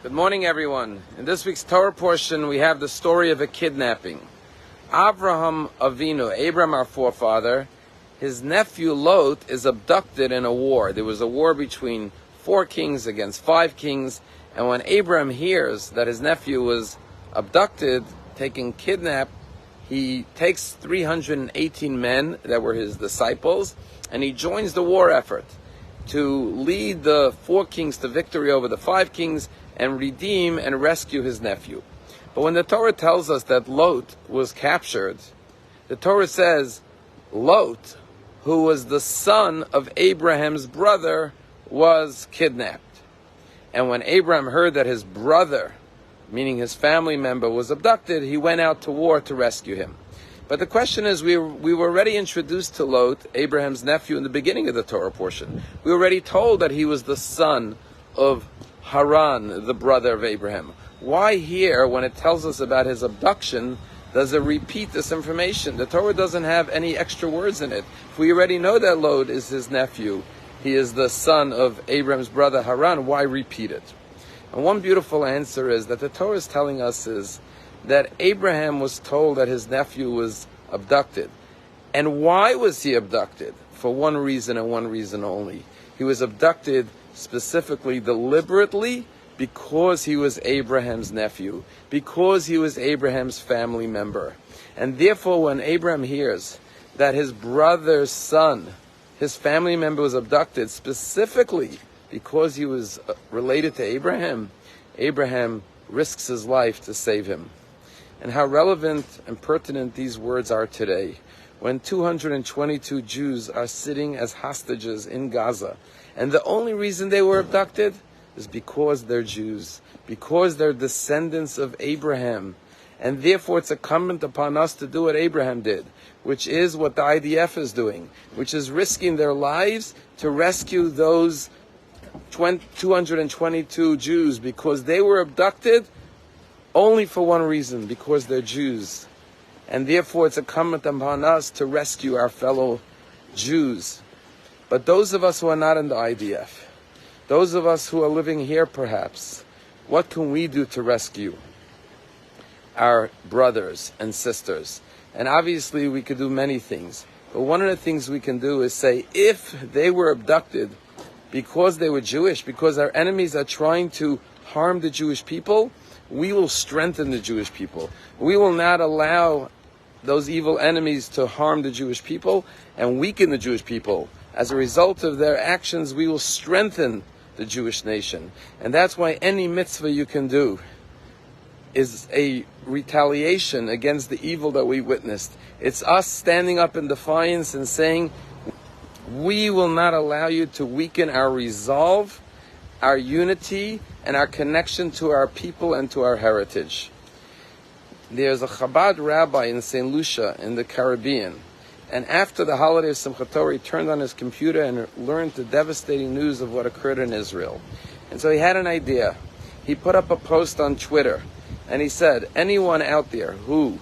Good morning, everyone. In this week's Torah portion, we have the story of a kidnapping. Avraham Avinu, Abraham our forefather, his nephew Lot is abducted in a war. There was a war between 4 kings against 5 kings, and when Abraham hears that his nephew was abducted, taken kidnapped, he takes 318 men that were his disciples, and he joins the war effort to lead the 4 kings to victory over the 5 kings and redeem and rescue his nephew. But when the Torah tells us that Lot was captured, the Torah says Lot, who was the son of Abraham's brother, was kidnapped. And when Abraham heard that his brother, meaning his family member, was abducted, he went out to war to rescue him. But the question is, we were already introduced to Lot, Abraham's nephew, in the beginning of the Torah portion. We were already told that he was the son of Haran, the brother of Abraham. Why here, when it tells us about his abduction, does it repeat this information? The Torah doesn't have any extra words in it. If we already know that Lot is his nephew, he is the son of Abraham's brother Haran, why repeat it? And one beautiful answer is that the Torah is telling us is that Abraham was told that his nephew was abducted. And why was he abducted? For one reason and one reason only. He was abducted specifically, deliberately, because he was Abraham's nephew, because he was Abraham's family member. And therefore, when Abraham hears that his brother's son, his family member, was abducted specifically because he was related to Abraham, Abraham risks his life to save him. And how relevant and pertinent these words are today, when 222 Jews are sitting as hostages in Gaza. And the only reason they were abducted is because they're Jews, because they're descendants of Abraham. And therefore it's incumbent upon us to do what Abraham did, which is what the IDF is doing, which is risking their lives to rescue those 222 Jews, because they were abducted only for one reason, because they're Jews. And therefore it's incumbent upon us to rescue our fellow Jews. But those of us who are not in the IDF, those of us who are living here perhaps, what can we do to rescue our brothers and sisters? And obviously we could do many things. But one of the things we can do is say, if they were abducted because they were Jewish, because our enemies are trying to harm the Jewish people, we will strengthen the Jewish people. We will not allow those evil enemies to harm the Jewish people and weaken the Jewish people. As a result of their actions, we will strengthen the Jewish nation. And that's why any mitzvah you can do is a retaliation against the evil that we witnessed. It's us standing up in defiance and saying, we will not allow you to weaken our resolve, our unity, and our connection to our people and to our heritage. There's a Chabad rabbi in St. Lucia in the Caribbean. And after the holiday of Simchat Torah, he turned on his computer and learned the devastating news of what occurred in Israel. And so he had an idea. He put up a post on Twitter, and he said, anyone out there who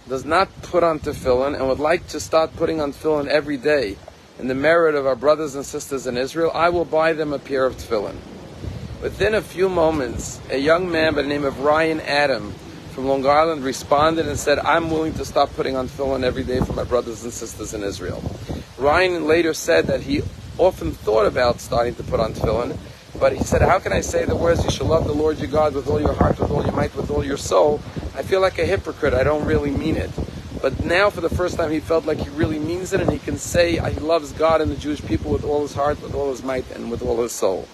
does not put on tefillin and would like to start putting on tefillin every day in the merit of our brothers and sisters in Israel, I will buy them a pair of tefillin. Within a few moments, a young man by the name of Ryan Adam from Long Island responded and said, I'm willing to stop putting on tefillin every day for my brothers and sisters in Israel. Ryan later said that he often thought about starting to put on tefillin, but he said, how can I say the words, you shall love the Lord your God with all your heart, with all your might, with all your soul? I feel like a hypocrite, I don't really mean it. But now for the first time he felt like he really means it, and he can say he loves God and the Jewish people with all his heart, with all his might, and with all his soul.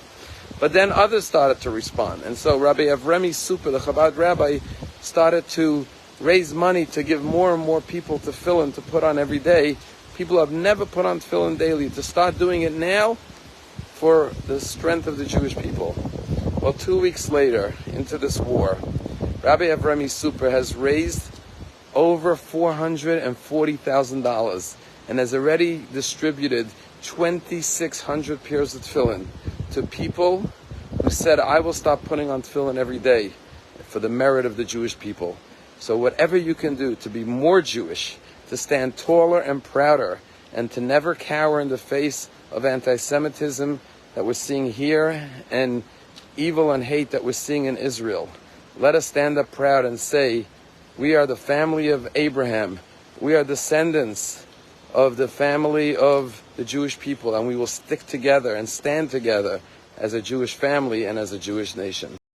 But then others started to respond. And so Rabbi Avremi Super, the Chabad rabbi, started to raise money to give more and more people tefillin to put on every day. People who have never put on tefillin daily, to start doing it now for the strength of the Jewish people. Well, 2 weeks later, into this war, Rabbi Avremi Super has raised over $440,000 and has already distributed 2,600 pairs of tefillin to people who said, I will stop putting on tefillin every day for the merit of the Jewish people. So whatever you can do to be more Jewish, to stand taller and prouder, and to never cower in the face of anti-Semitism that we're seeing here and evil and hate that we're seeing in Israel. Let us stand up proud and say, we are the family of Abraham. We are descendants of the family of the Jewish people, and we will stick together and stand together as a Jewish family and as a Jewish nation.